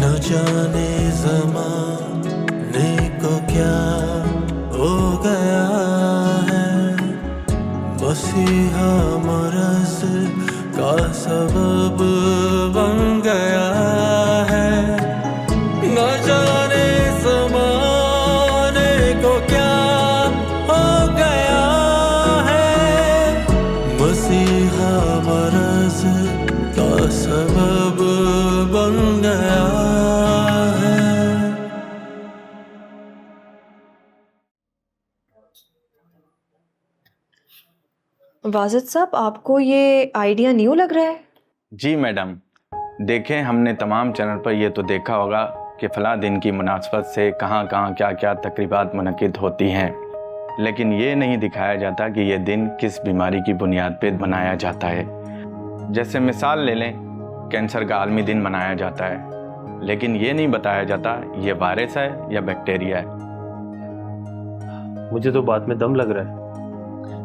न जाने ज़माने को क्या हो गया है, मसीहा मरज़ का सबब बन गया है। न जाने ज़माने को क्या हो गया है, मसीहा मरज़ का सबब बन गया है। वाजिद साहब, आपको ये आइडिया न्यू लग रहा है? जी मैडम, देखें हमने तमाम चैनल पर यह तो देखा होगा कि फ़लाँ दिन की मुनासबत से कहाँ कहाँ क्या क्या तकरीबात मुनक़िद होती हैं, लेकिन ये नहीं दिखाया जाता कि ये दिन किस बीमारी की बुनियाद पर मनाया जाता है। जैसे मिसाल ले लें, कैंसर का आलमी दिन मनाया जाता है, लेकिन ये नहीं बताया जाता ये वायरस है या बैक्टीरिया है। मुझे तो बात में दम लग रहा है।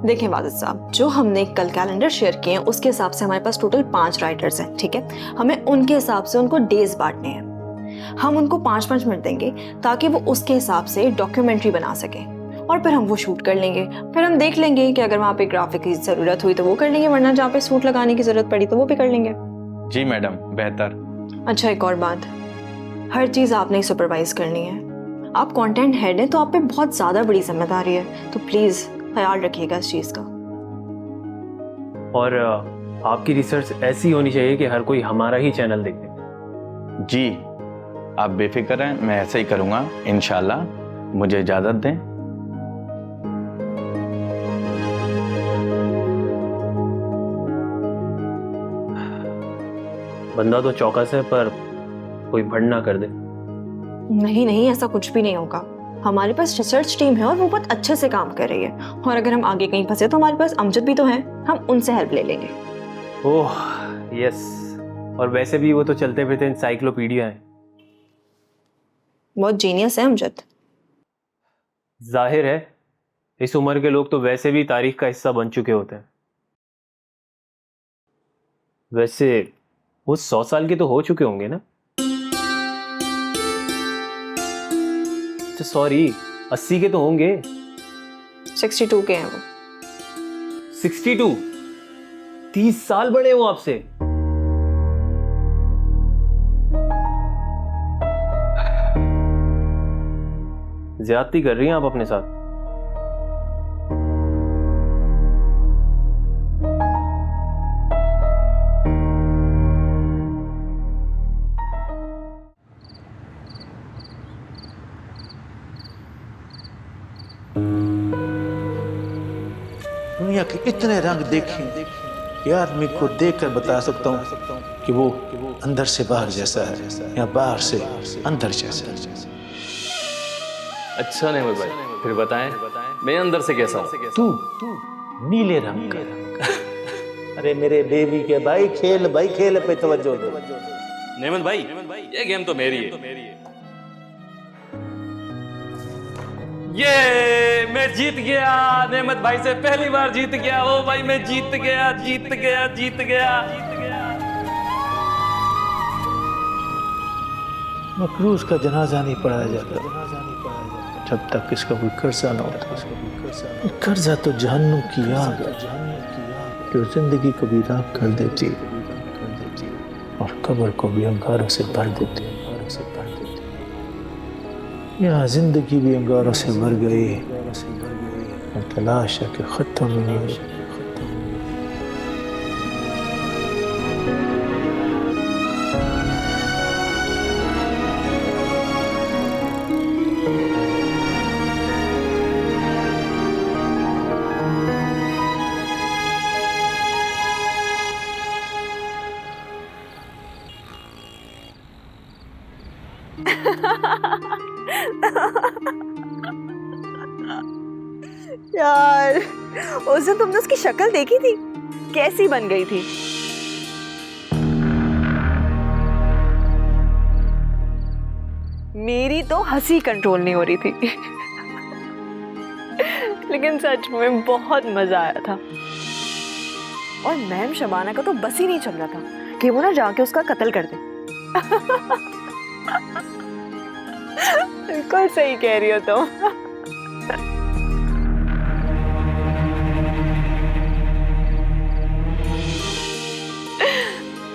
देखें वाजिद साहब, जो हमने कल कैलेंडर शेयर किए हैं उसके हिसाब से हमारे पास टोटल 5 राइटर्स हैं, ठीक है? हमें उनके हिसाब से उनको डेज बांटने हैं। हम उनको 5-5 मिनट देंगे ताकि वो उसके हिसाब से डॉक्यूमेंट्री बना सकें, और फिर हम वो शूट कर लेंगे। फिर हम देख लेंगे कि अगर वहाँ पे ग्राफिक की ज़रूरत हुई तो वो कर लेंगे, वरना जहाँ पे सूट लगाने की ज़रूरत पड़ी तो वो भी कर लेंगे। जी मैडम, बेहतर। अच्छा, एक और बात, हर चीज़ आपने ही सुपरवाइज करनी है। आप कंटेंट हेड हैं तो आप पे बहुत ज़्यादा बड़ी जिम्मेदारी है, तो प्लीज़ ख्याल रखिएगा इस चीज़ का। और आपकी रिसर्च ऐसी होनी चाहिए कि हर कोई हमारा ही चैनल देखे। जी, आप बेफिक्र हैं, मैं ऐसे ही करूँगा इंशाल्लाह। मुझे इजाज़त दें। बंदा तो चौकस है, पर कोई भड़ ना कर दे। नहीं नहीं, ऐसा कुछ भी नहीं होगा। हमारे पास रिसर्च टीम है और वो बहुत अच्छे से काम कर रही है, और अगर हम आगे कहीं फंसे तो हमारे पास अमजद भी तो हैं, हम उनसे हेल्प ले लेंगे। ओह यस, और वैसे भी वो तो चलते फिरते इंसाइक्लोपीडिया है। बहुत जीनियस है अमजद। जाहिर है इस उम्र के लोग तो वैसे भी तारीख का हिस्सा बन चुके होते हैं। वैसे वो 100 साल के तो हो चुके होंगे ना? सॉरी, 80 के तो होंगे। 62 के हैं वो। 62? 30 साल बड़े हो आपसे। ज्यादती कर रही हैं आप अपने साथ। दुनिया के इतने रंग देखे कि आदमी को देखकर बता सकता हूँ कि वो अंदर से बाहर जैसा है या बाहर से अंदर जैसा। अच्छा नेमत भाई, फिर बताएं मैं अंदर से कैसा हूँ? तू नीले रंग का। अरे मेरे बेबी के भाई, खेल पे तवज्जो दो। नेमत भाई, ये गेम तो मेरी है। ये मैं जीत गया, नेमत भाई से पहली बार जीत गया। ओ भाई, मैं जीत गया। मकरूज का जनाजा नहीं पढ़ाया जाता जब तक इसका कोई कर्जा ना होता। कर्जा तो जहन्नुम की आग है जो जिंदगी को भी राख कर देती और कब्र को भी अंगारों से भर देती। यहाँ जिंदगी भी अंगारों से भर गई और तलाश है कि खत्म ही नहीं हुई। यार, उस दिन तुमने उसकी शक्ल देखी थी, कैसी बन गई थी। मेरी तो हंसी कंट्रोल नहीं हो रही थी। लेकिन सच में बहुत मजा आया था। और मैम शबाना का तो बस ही नहीं चल रहा था कि वो ना जाके उसका कत्ल कर दे। बिल्कुल सही कह रही हो तुम।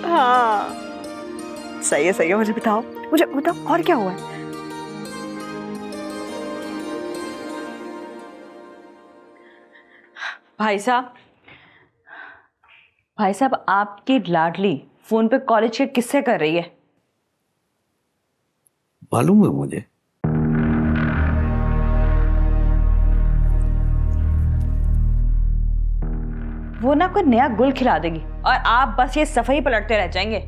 हाँ सही है, मुझे बताओ और क्या हुआ है? भाई साहब आपकी लाडली फोन पे कॉलेज के किस्से कर रही है। मालूम है मुझे। वो ना कोई नया गुल खिला देगी और आप बस ये सफाई पलटते रह जाएंगे।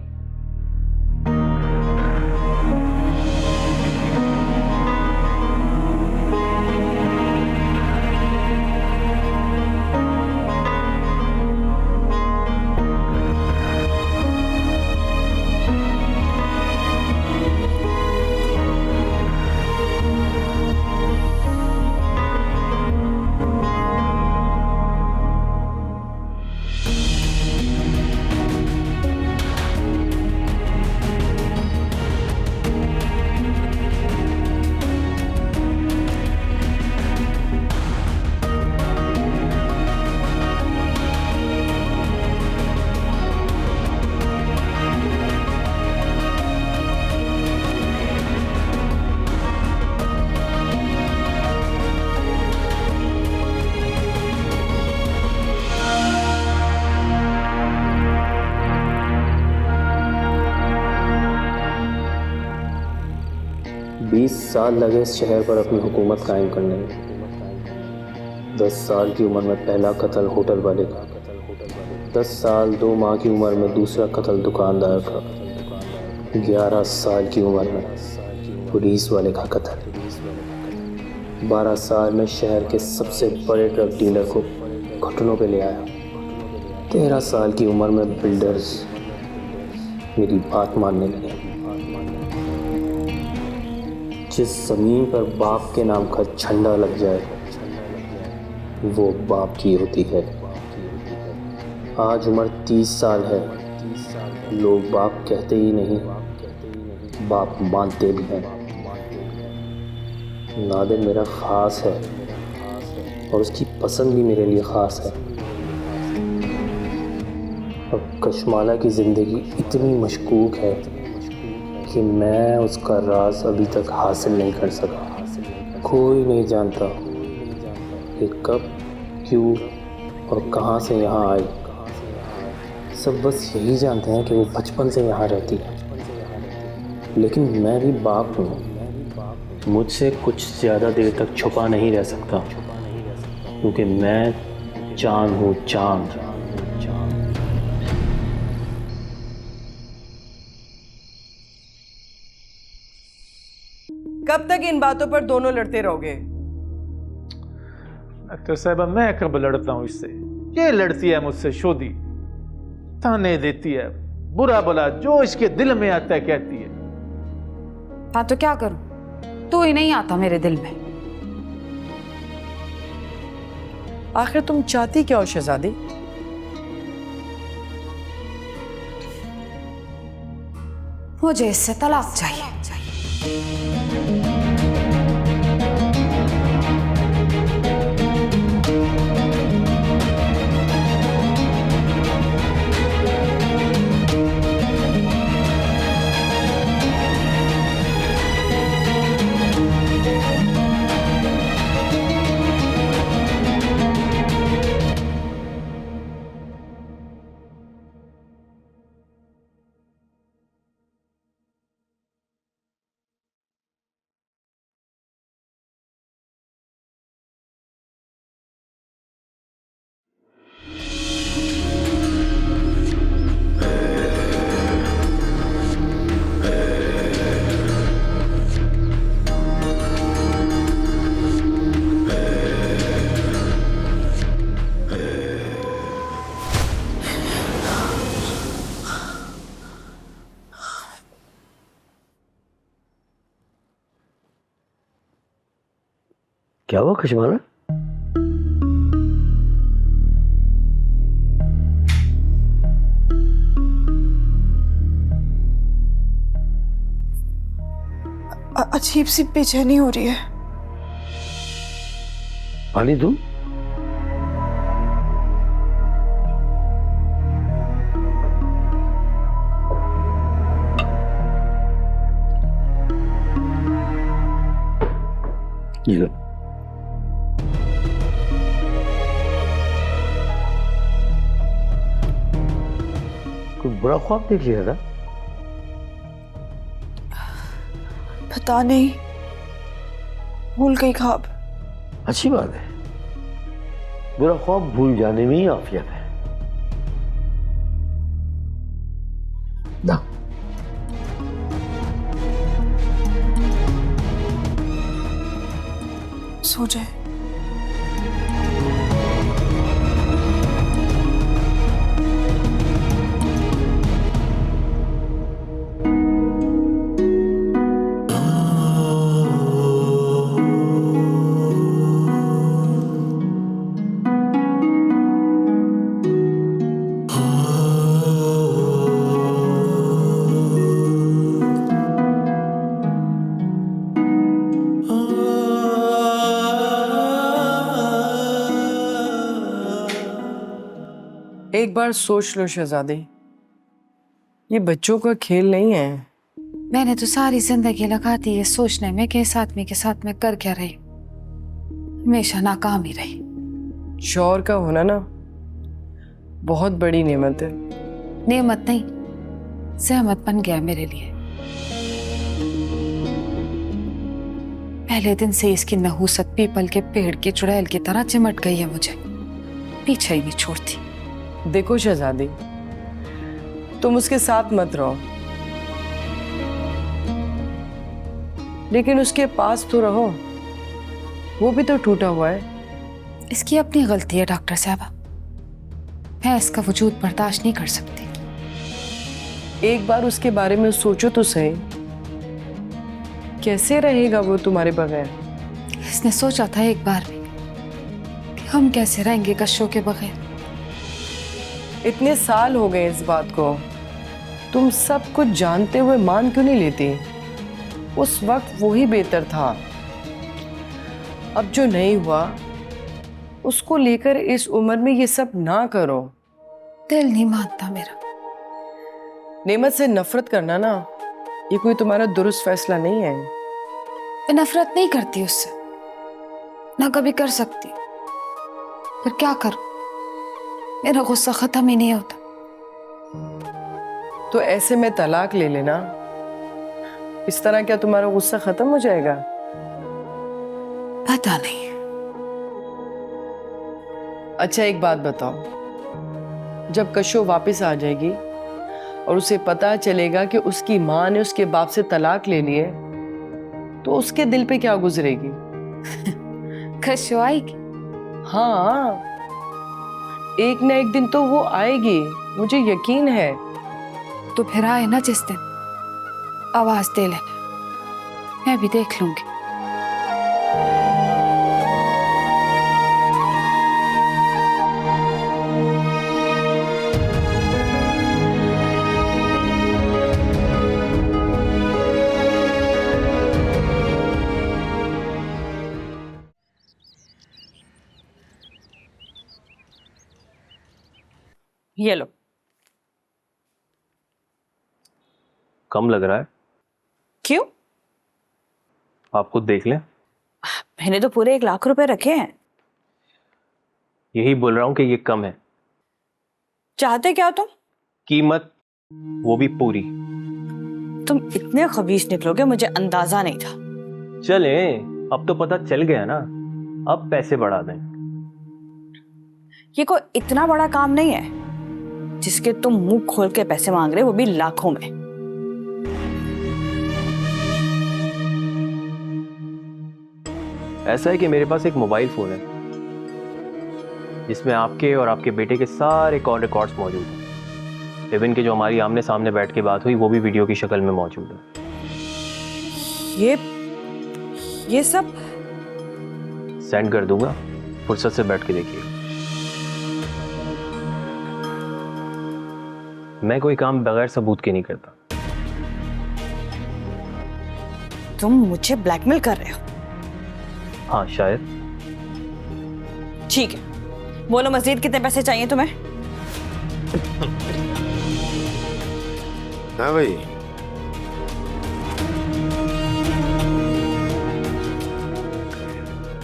साल लगे इस शहर पर अपनी हुकूमत कायम करने में। 10 साल की उम्र में पहला कत्ल होटल वाले का, 10 साल 2 माह की उम्र में दूसरा कत्ल दुकानदार का, 11 साल की उम्र में पुलिस वाले का कत्ल, 12 साल में शहर के सबसे बड़े ड्रग डीलर को घुटनों पे ले आया, 13 साल की उम्र में बिल्डर्स मेरी बात मानने लगे। जिस ज़मीन पर बाप के नाम का झंडा लग जाए वो बाप की होती है। आज उम्र 30 साल है, लोग बाप कहते ही नहीं, बाप मानते भी हैं। नादिर मेरा ख़ास है और उसकी पसंद भी मेरे लिए ख़ास है। अब कशमाला की ज़िंदगी इतनी मशकूक है कि मैं उसका राज अभी तक हासिल नहीं कर सका। कोई नहीं जानता कि कब, क्यों और कहाँ से यहाँ आई। सब बस यही जानते हैं कि वो बचपन से यहाँ रहती है। लेकिन मैं भी बाप हूँ, मुझसे कुछ ज़्यादा देर तक छुपा नहीं रह सकता, क्योंकि मैं चांद हूँ, चांद। कब तक इन बातों पर दोनों लड़ते रहोगे? डॉक्टर साहब मैं कब लड़ता हूँ इससे? ये लड़ती है मुझसे, शोधी ताने देती है, बुरा भला जो इसके दिल में आता है कहती है। हाँ तो क्या करूं, तो ही नहीं आता मेरे दिल में। आखिर तुम चाहती क्या हो शहजादी? मुझे इससे तलाक चाहिए। क्या हुआ कशमाला? अजीब सी बेचैनी हो रही है। पानी दूं? ये लो। कोई बुरा ख्वाब देख लिया था? पता नहीं, भूल गई ख्वाब। अच्छी बात है, बुरा ख्वाब भूल जाने में ही आफियत है ना। सो जाए। एक बार सोच लो शहजादी, ये बच्चों का खेल नहीं है। मैंने तो सारी जिंदगी लगा दी ये सोचने में कि इस आदमी के साथ मैं कर क्या रही, हमेशा नाकाम ही रही। शौहर का होना ना बहुत बड़ी नेमत है। नेमत नहीं, सहमत बन गया मेरे लिए। पहले दिन से इसकी नहूसत पीपल के पेड़ की चुड़ैल की तरह चिमट गई है, मुझे पीछे ही नहीं छोड़ती। देखो शहजादी, तुम उसके साथ मत रहो, लेकिन उसके पास तो रहो, वो भी तो टूटा हुआ है। इसकी अपनी गलती है डॉक्टर साहबा, मैं इसका वजूद बर्दाश्त नहीं कर सकती। एक बार उसके बारे में सोचो तो सही, कैसे रहेगा वो तुम्हारे बगैर? इसने सोचा था एक बार भी कि हम कैसे रहेंगे कशों के बगैर। इतने साल हो गए इस बात को, तुम सब कुछ जानते हुए मान क्यों नहीं लेती? उस वक्त वही बेहतर था। अब जो नहीं हुआ उसको लेकर इस उम्र में ये सब ना करो। दिल नहीं मानता मेरा। नेमत से नफरत करना ना, ये कोई तुम्हारा दुरुस्त फैसला नहीं है। मैं नफरत नहीं करती उससे, ना कभी कर सकती, फिर क्या करूं? मेरा गुस्सा खत्म ही नहीं होता। तो ऐसे में तलाक ले लेना, इस तरह क्या तुम्हारा गुस्सा खत्म हो जाएगा? पता नहीं। अच्छा एक बात बताओ, जब कशो वापस आ जाएगी और उसे पता चलेगा कि उसकी माँ ने उसके बाप से तलाक ले लिए, तो उसके दिल पे क्या गुजरेगी? कशो आएगी? हाँ, एक ना एक दिन तो वो आएगी, मुझे यकीन है। तो फिर आए ना जिस दिन, आवाज दे लेना, मैं भी देख लूंगी। ये लो। कम लग रहा है, क्यों? आप खुद देख लें। मैंने तो पूरे 1 लाख रुपए रखे हैं। यही बोल रहा हूं कि ये कम है। चाहते क्या तुम? कीमत वो भी पूरी। तुम इतने खबीस निकलोगे मुझे अंदाजा नहीं था। चले, अब तो पता चल गया ना, अब पैसे बढ़ा दें। ये कोई इतना बड़ा काम नहीं है जिसके तुम मुंह खोल के पैसे मांग रहे, वो भी लाखों में। ऐसा है कि मेरे पास एक मोबाइल फोन है जिसमें आपके और आपके बेटे के सारे कॉल रिकॉर्ड्स मौजूद हैं। इवन कि जो हमारी आमने सामने बैठ के बात हुई वो भी वीडियो की शक्ल में मौजूद है। ये सब सेंड कर दूंगा, फुर्सत से बैठ के देखिए। मैं कोई काम बगैर सबूत के नहीं करता। तुम मुझे ब्लैकमेल कर रहे हो? हाँ शायद। ठीक है, बोलो मजीद कितने पैसे चाहिए तुम्हें? हाँ भाई,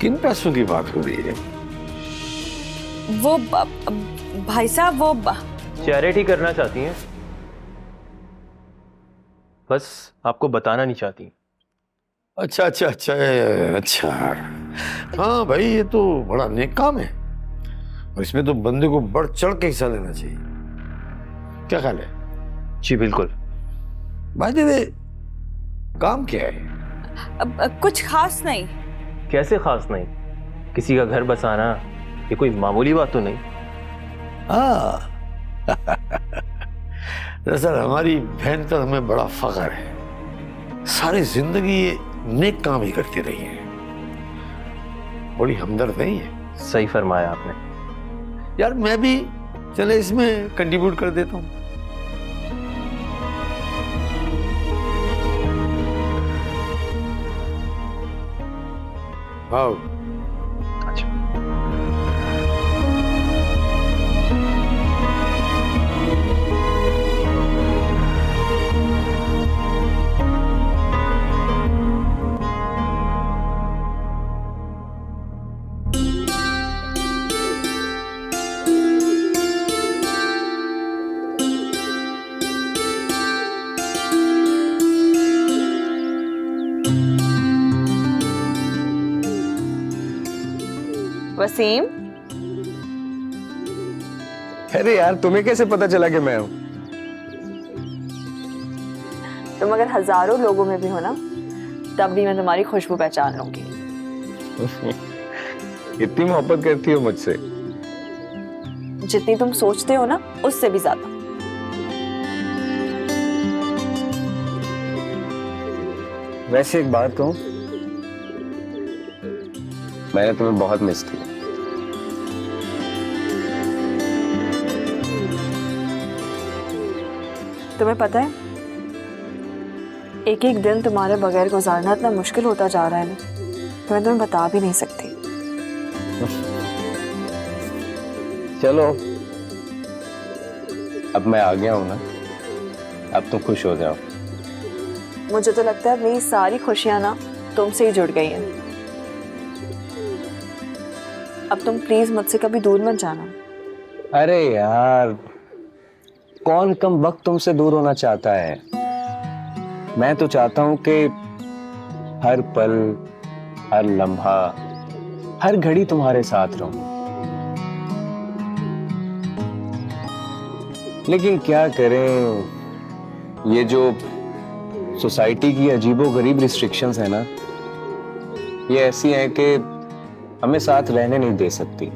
किन पैसों की बात हो रही है? वो भाई साहब वो चैरिटी करना चाहती हैं, बस आपको बताना नहीं चाहती। अच्छा अच्छा अच्छा अच्छा, हाँ भाई ये तो बड़ा नेक काम है और इसमें तो बंदे को बढ़ चढ़ के हिस्सा लेना चाहिए। क्या ख्याल है? जी बिल्कुल। भाई दे काम क्या है? कुछ खास नहीं। कैसे खास नहीं? किसी का घर बसाना ये कोई मामूली बात तो नहीं। हाँ दरअसल हमारी बहन पर हमें बड़ा फख्र है, सारी जिंदगी ये नेक काम ही करती रही है, बड़ी हमदर्द नहीं है। सही फरमाया आपने। यार मैं भी चले इसमें कंट्रीब्यूट कर देता हूँ। आओ। अच्छा वसीम, अरे यार तुम्हें कैसे पता चला कि मैं हूँ? तुम अगर हजारों लोगों में भी हो ना, तब भी मैं तुम्हारी खुशबू पहचान लूंगी। इतनी मोहब्बत करती हो मुझसे? जितनी तुम सोचते हो ना, उससे भी ज्यादा। वैसे एक बात कहूँ, मैंने तुम्हें बहुत मिस किया। तुम्हें पता है, एक एक दिन तुम्हारे बगैर गुजारना इतना मुश्किल होता जा रहा है ना, तो मैं तुम्हें बता भी नहीं सकती। चलो अब मैं आ गया हूं ना, अब तुम खुश हो जाओ। मुझे तो लगता है मेरी सारी खुशियां ना तुमसे ही जुड़ गई हैं। अब तुम प्लीज मुझसे कभी दूर मत जाना। अरे यार, कौन कम वक्त तुमसे दूर होना चाहता है? मैं तो चाहता हूं कि हर पल, हर लम्हा, हर घड़ी तुम्हारे साथ रहूं। लेकिन क्या करें, ये जो सोसाइटी की अजीबोगरीब रिस्ट्रिक्शंस है ना, ये ऐसी हैं कि हमें साथ रहने नहीं दे सकती।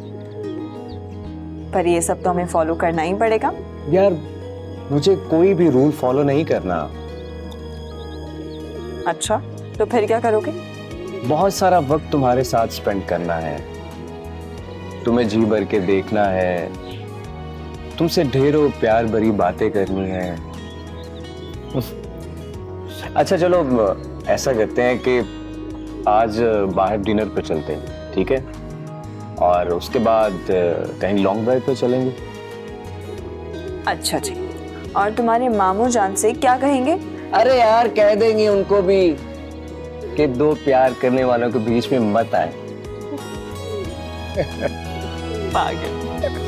पर ये सब तो हमें फॉलो करना ही पड़ेगा। यार मुझे कोई भी रूल फॉलो नहीं करना। अच्छा, तो फिर क्या करोगे? बहुत सारा वक्त तुम्हारे साथ स्पेंड करना है, तुम्हें जी भर के देखना है, तुमसे ढेरों प्यार भरी बातें करनी है। अच्छा चलो ऐसा करते हैं कि आज बाहर डिनर पे चलते हैं, ठीक है? और उसके बाद कहीं लॉन्ग ड्राइव पे चलेंगे। अच्छा जी, और तुम्हारे मामू जान से क्या कहेंगे? अरे यार कह देंगे उनको भी कि दो प्यार करने वालों के बीच में मत आए। पागल।